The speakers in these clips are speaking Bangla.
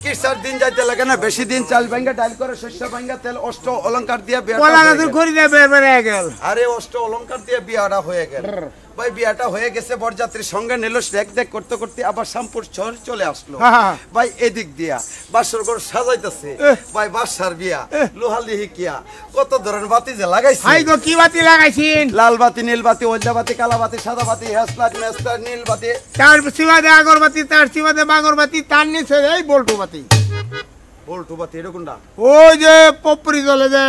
কিসার দিন যাইতে লাগে না বেশি দিন চাল ভাঙ্গা ডাল করে শস্য ভাঙ্গা তেল অষ্ট অলংকার দিয়ে আরে অষ্ট অলংকার দিয়ে বিয়াটা হয়ে গেল ভাই বিয়াটা হয়ে গেছে বরযাত্রীর সঙ্গে নিল দেখ দেখ করতে করতে আবার শামপুর শহর চলে আসলো ভাই এদিক দিয়া বাসর ঘর সাজাইতেছে ভাই বাসার বিয়া লোহালিহি কিয়া কত ধরনের বাতি যে লাগাইছে ভাই গো কি বাতি লাগাইছেন লাল বাতি নীল বাতি হলদা বাতি কালা বাতি সাদা বাতি হেসলাট মেসলাট নীল বাতি তার সিবাদে আগরবাতি তার সিবাদে বাগরবাতি তার নিচে এই বল্টু বাতি বল্টু বাতি এটা কোনটা ওই যে পপরি জ্বলে যে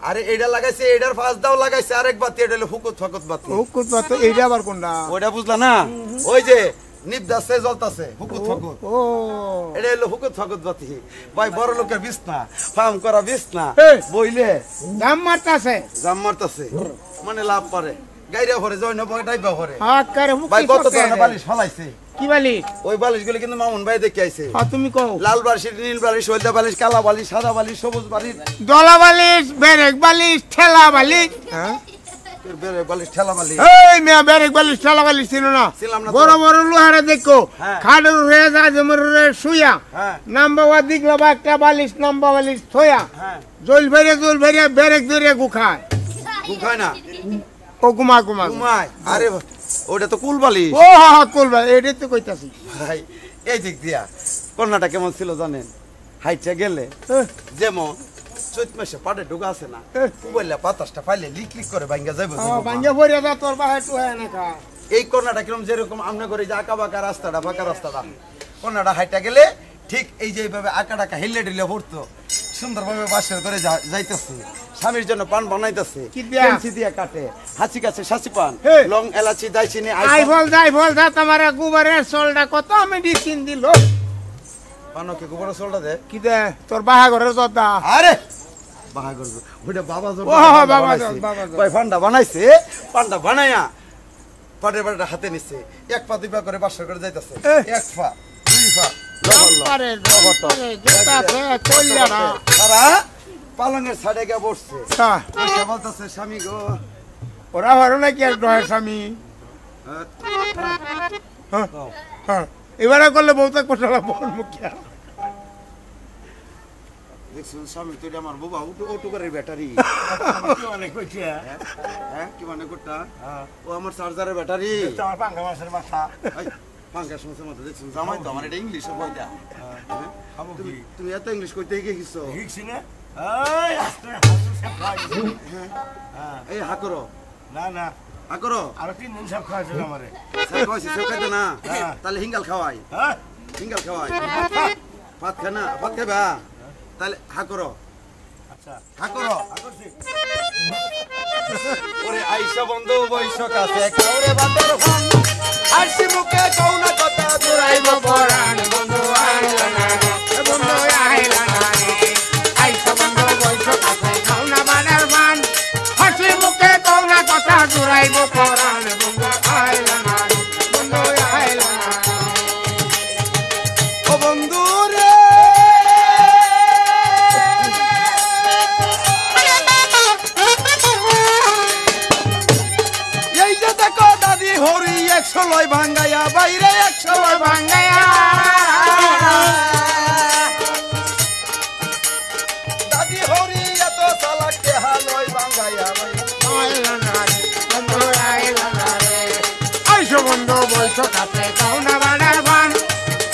আরে এটা লাগাইছে এটার ফাঁস দাও লাগাইছে আরেক বাতি এটা হলো ফুকুত ফাকুত বাতি ফুকুত বাতি এইটা আবার কোনটা ওটা বুঝলা না ওই যে নিবদাসে জ্বলতাছে ফুকুত ফাকুত ও এটা হলো ফুকুত ফাকুত বাতি ভাই বড় লোকের বিছনা ফার্ম করা বিছনা বইলে দাম মারতাছে মানে লাভ পারে গাইরা ভরে জয়না ডাইবা ভরে আকারে মুখ ভাই কত ধরনের বালিশ ফলাইছে কি বালিশ ওই বালিশগুলো কিন্তু মামুন ভাই দেখে আইছে তুমি কও লাল বালিশ নীল বালিশ হলদা বালিশ কালা বালিশ সাদা বালিশ সবুজ বালিশ দলা বালিশ বেরেক বালিশ ঠেলা বালিশ হ্যাঁ বেরেক বালিশ ঠেলা বালিশ এই মিয়া বেরেক বালিশ ঠেলা বালিশ ছিল না বড় বড় লোহারে দেখো খাড়ের রে জাজমের রে শুয়া নাম্বা দিগলা বা একটা বালিশ নাম্বা বালিশ থয়া জল ভরে বেরেক ধরে গুখায় না ও ঘুমায় আরে ওটা তো কুল বালিশ ও হ্যাঁ কুল বালিশ এটাই তো কইতাছি ভাই এই দিক দিয়া কন্যাটা কেমন ছিল জানেন হাইটা গেলে যেমন চৈত মাসে পাড়ে ঢুকা আছে না বললে বাতাসটা পাইলে লিক লিক করে ভাঙ্গা যাইব ভাঙ্গা ভরে যা তোর বাহে টুয়া না কা এই কন্যাটা কিরকম যেরকম আমরা করে যে আঁকা বাঁকা রাস্তাটা ফাঁকা রাস্তাটা কন্যাটা হাইটা গেলে ঠিক এই যে এইভাবে আঁকা ডাকা হিলে ঢিলে পড়তো সুন্দরভাবে বাসের করে যাইতেছে স্বামীর জন্য পান বানাইতেছে পেন্সি দিয়ে কাটে হাসি কাছে শাসি পান লং এলাচি দাইচিনি আইফল দা তোমার গোবরের সোলটা কত মেডিসিন দিল পানকে গোবরের সোলটা দে কি দে তোর বাহাঘরের দদা আরে বাহাঘর ওইটা বাবা জোর ভাই পান্ডা বানাইছে পান্ডা বানাইয়া পাটের বাড়িটা হাতে নিচ্ছে এক পা দুই পা করে বাসর করে যাইতেছে এক পা দুই পা পালঙের ছাড়ে গিয়ে বসছে বলতেছে স্বামী গো ওরা ভালো নাকি এক নয় স্বামী এবারে করলে বহুত কোটালা বল মুখিয়া দেখছেন স্বামী তুই আমার বাবা অটোকারের ব্যাটারি কি মানে কোটা ও আমার চার্জারের ব্যাটারি আমার পাঙ্গা মাছের মাথা পাঙ্গাস মাছের মাথা দেখছেন জামাই তো আমার এটা ইংলিশে বইটা তুমি এত ইংলিশ কইতে গেছো এই হাকরো না হাকরো আরো 3 দিন সব খাওয়াইছিল আমারে সব খাওয়াইছি সব খাইতে না তাহলে হিঙ্গাল খাওয়াই হিঙ্গাল খাওয়াই ভাত খানা ভাত খাবা তাহলে হাকরো আচ্ছা হাকরো ওরে আইসা বন্ধু বৈশ কাছে খাওরে বাতের ভান হাসি মুখে কও না কথা দূরাইব পরাণ বন্ধু আইলা না বন্ধু আইলা না আইসা বন্ধু বৈশ কাছে খাও না বানের ভান হাসি মুখে কও না কথা দূরাইব পরাণ বন্ধু আইলা না বন্ধু আইলা না ও বন্ধু রে হরি 100 লয় ভাঙ্গায়া বাইরে 100 লয় ভাঙ্গায়া দাদি হরি এত চালাক কেহা লয় ভাঙ্গায়া আইলা না বন্ধু আইলা না রে আইসো বন্ধু বইসো কাছে কও না বাড়ার ভান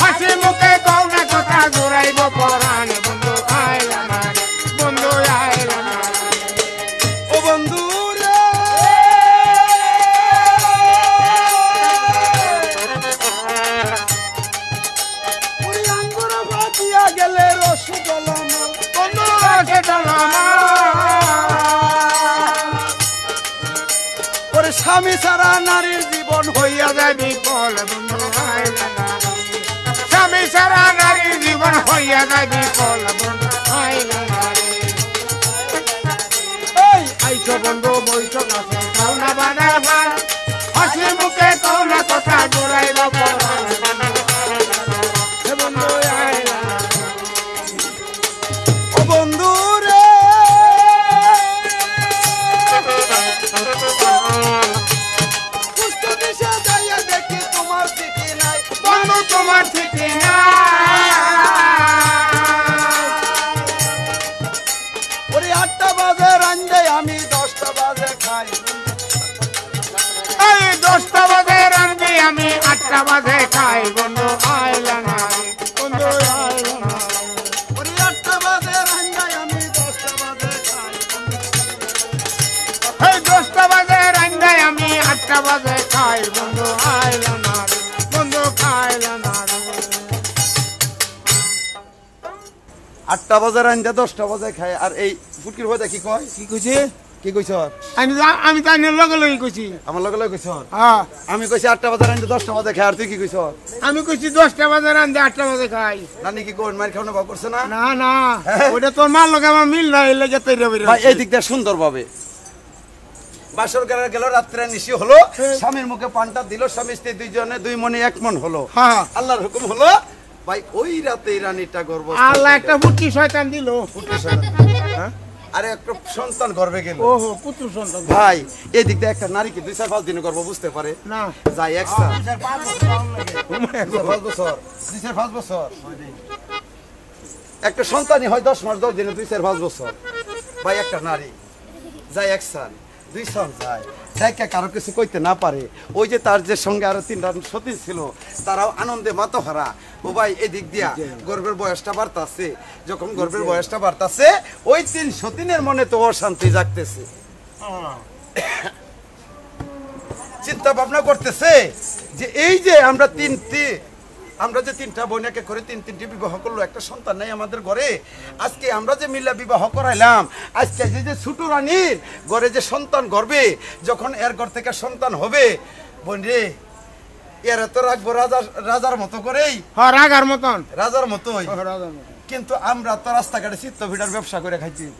হাসি মুখে কও না কথা জোড়াইব পরাণ বন্ধু আইলা না বন্ধু আইলা না ও বন্ধু স্বামী ছাড়া নারীর জীবন হইয়া যায় বিফল বন্ধু আইলা না স্বামী ছাড়া নারীর জীবন হইয়া যায় বিফল বন্ধু আইলা না এই আইসো বন্ধু বইসো কাছে খাও না বানার ভান হাসি মুখে কও না কথা জোড়াইব পরাণ বন্ধু আইলা না ও বন্ধু রে তোমার ঠিক না 10টা বাজে খাই বন্ধু আইলা না রে বন্ধু আইলা না ওরে 8টা বাজে রান্দায় আমি 10টা বাজে খাই এই 10টা বাজে রান্দায় আমি 8টা বাজে খাই বন্ধু আইলা না রে বন্ধু খাইলা না রে 8টা বাজে রান্দা 10টা বাজে খাই আর এই ফুটকির ভাজা কি কয় কি কইছে কি কইছ আমি তাই লগে লগে কইছি আমার লগে লগে কইছ হ্যাঁ আমি কইছি 8টা বাজে রান্দা 10টা বাজে খাই আর তুই কি কইছ আমি কইছি 10টা বাজে রান্দা 8টা বাজে খাই নানি কি কোন মার খাওয়ানো ভাব করছে না না না ওটা তোর মার লগে আমার মিল নাই লেগে তৈরি বের ভাই এই দিকটা সুন্দর ভাবে বাসর ঘরে গেল রাত্রে নিশি হলো স্বামীর মুখে পানটা দিল স্বামী স্ত্রী দুইজনে 2 মনে 1 মন হলো হ্যাঁ আল্লাহর হুকুম হলো ভাই ওই রাতে রানীটা গর্ভ আল্লাহ একটা ফুটকি শয়তান দিল হ্যাঁ আরে একটা সন্তান গর্ভে গেল ওহো পুত্র সন্তান ভাই এই দিক দিয়ে একটা নারী কি 2-4-5 দিনে গর্ভ বুঝতে পারে না যাই একসা 2-4-5 বছর 2-4-5 বছর একটা সন্তানই হয় 10 মাস 10 দিনে 2-4-5 বছর ভাই একটা নারী যাই একসান 2 সাল যায় দেখে কারো কিছু কইতে না পারে ওই যে তার যে সঙ্গে আরো 3টা সতী ছিল তারাও আনন্দে মাতোহারা ও ভাই এদিক দিয়া গর্ভের বয়সটা বাড়তাছে যখন গর্ভের বয়সটা বাড়তাছে ওই 3 সতীনের মনে তো অশান্তি জাগতেছে চিন্তা ভাবনা করতেছে যে এই যে আমরা যে 3টা বোনকে করে 3টি বিবাহ করলো একটা সন্তান নাই আমাদের ঘরে আজকে আমরা যে মিল্লা বিবাহ করাইলাম আজকে যে ছোট রানীর ঘরে যে সন্তান গর্বে যখন এর ঘর থেকে সন্তান হবে বোন রে এর তো রাখবো রাজার মতো করেই হ্যাঁ রাগার মতন রাজার মতোই রাজার মতন কিন্তু আমরা তো রাস্তাঘাটে চিত্ত ভিড়ার ব্যবসা করে খাইতে হইব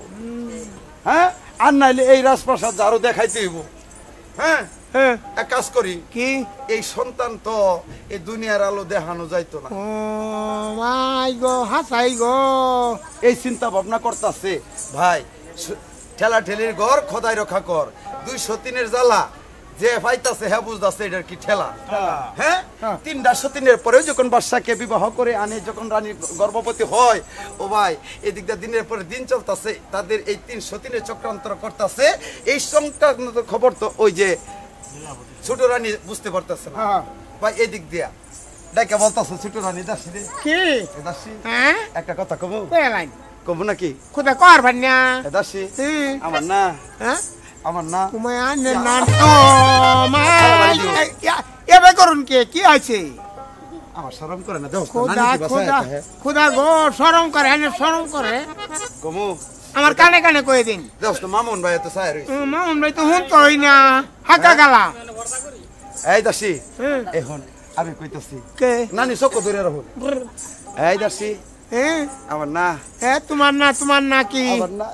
হ্যাঁ আর নাইলে এই রাজপ্রাসাদ আরো দেখাইতে হইব হ্যাঁ হ্যাঁ এক কাজ করি কি এই সন্তান তো এই দুনিয়ার আলো দেখানো যাইতো না ও মাই গো হাসাই গো এই চিন্তা ভাবনা করতেছে ভাই ঠেলা ঠেলির ঘর খোদাই রক্ষা কর 203 জ্বালা যে পাইতাছে হ্যাঁ বুঝতেছে এটার কি ঠেলা হ্যাঁ 3টা সতীনের পরেও যখন বাদশাকে বিবাহ করে আনে যখন রানী গর্ভবতী হয় ও ভাই এদিক দিয়ে দিনের পরে দিন চলতেছে তাদের এই 3 সতীনের চক্রান্তর করতেছে এই সংক্রান্ত খবর তো ওই যে ছোট রানী বুঝতে পারতেছে না ভাই এদিক দিয়া ডাইকা বলতেছে ছোট রানী দাসী রে কি দাসী হ্যাঁ একটা কথা কমু কইলাম কমু নাকি খুদা কর ভান্না দাসী আমার না হ্যাঁ আমার না তুমি আনে না তো মাই এবে করুন কি আছে আমার শরম করে না দেখো খুদা খুদা খুদা গো শরম করে এনে শরম করে কমু আমার কানে কানে কই দিন দেখো তো মামুন ভাই তো সাই রইছে মামুন ভাই তো হুন তো হই না হাকা গালা এই দাসী এখন আমি কইতাছি কে নানি চোখ ধরে রাখো এই দাসী হ্যাঁ আমার না তোমার না কি আমার না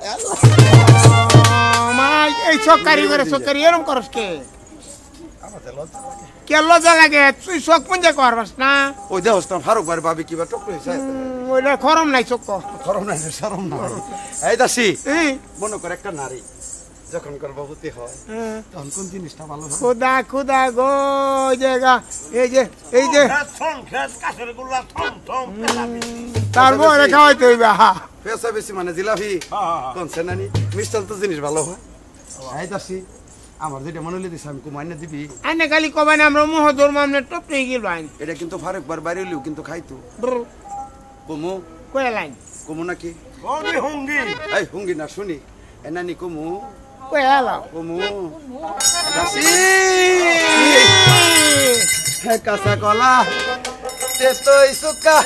মাই এই সরকারি এরম করস কে আমাদের লজ্জা লাগে কে লজ্জা লাগে তুই চোখ পুঞ্জা করবাস না ওই দেখো তো ফারুক ভাই ভাবি কিবা টক হইছে ওইটা খরম নাই চোখ শরম নাই শরম না এই দাসী মনে করে একটা নারী যখন গর্ভবতী হয় তখন কোন জিনিসটা ভালো হয় খুদা গো এই যে তারপরে খাওয়াইতে হইবে পেশা বেশি মানে জিলাপি কোন সেনানি মিষ্টান্ত জিনিস ভালো হয় এই দাসী আমার যেটা মনে হলে দিস আমি কুমাইনে দিবি আনে খালি কবাই আমরা মুহ ধর্ম আমরা টপ নিয়ে গেল আইন এটা কিন্তু ফারুক বার বাইরে হইলেও কিন্তু খাইতো কুমু কয়ে লাইন কুমু নাকি এই হুঙ্গি না শুনি এ নানি কুমু কয়ে এলাও কুমু দাসী কাঁচা কলা তেতই সুকা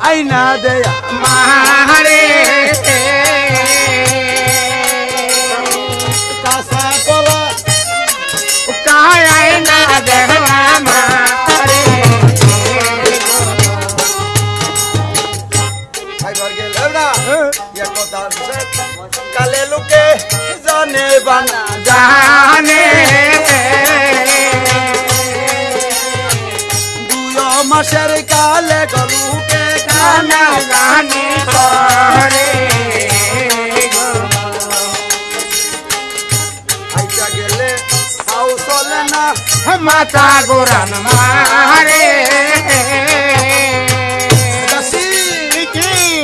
আইনা দেয়া মারে কাঁচা কলা কায় আইনা দেওয়া মারে খাইবার গেলে না কথা কালে লোকে জানে বানা জানে মাসের কালে গলুকে গানা গানি করে আইটা গেলে আও চলে না মাথা গোরান মারে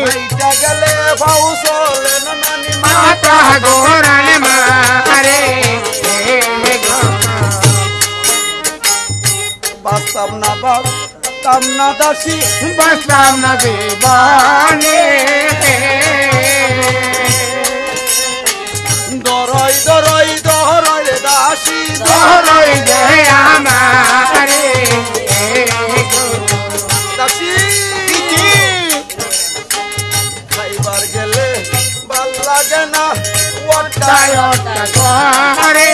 আইটা গেলে আও চলে না নানি মাথা গোরান মারে বাঁচতাম না দাসী বাঁচতাম না জীবনে দরই দরই দরই দাসী দরই দে আমারে দাসী খাইবার গেলে ভাল লাগে না ওটায় ওটা করে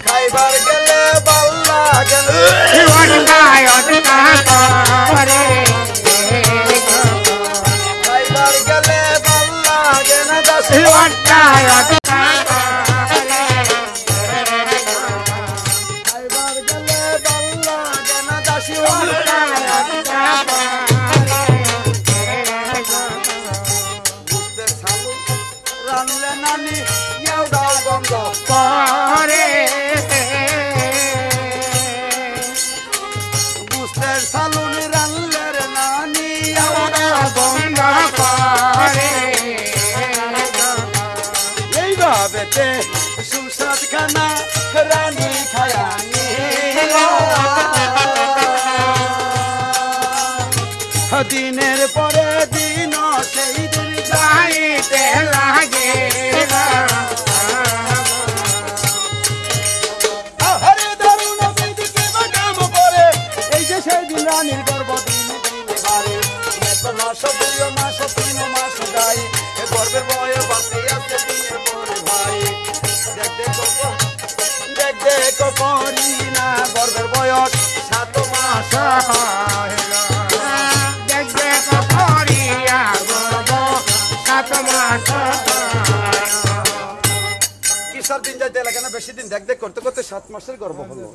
খাইবার গেলে ভাল লাগে না ওটা করে খাইবার গেলে ভাল লাগে না দাসী ওটা খাইবার গেলে ভাল লাগে না দাসী বুঝতে ছাড়ো রানলে নানি ইয়াও গন্ধ করে বুঝতে সালুনি রানলে রে নানি ইয়াও বন্ধ করে এইভাবেতে সুস্বাদ খানা রানী খায়ানি দিনের পরে দিন সেই দিন যাইতে লাগে হরে দারুণ সেইদিকে বাদাম করে এই যে সেই দিন রানীর গর্ব দিনে দিনে বাড়ে মাস দুই মাস তিন মাস যাই এ গর্বের বয়ে বাঁচতে আছে দিনের পরে ভাই দেখ দেখো করি না গর্বের বয়স 7 মাস দেখবে করিয়া গর্ব 7 মাস কিসের দিন যাইতে লাগে না বেশি দিন দেখ করতে করতে 7 মাসের গর্ব হলো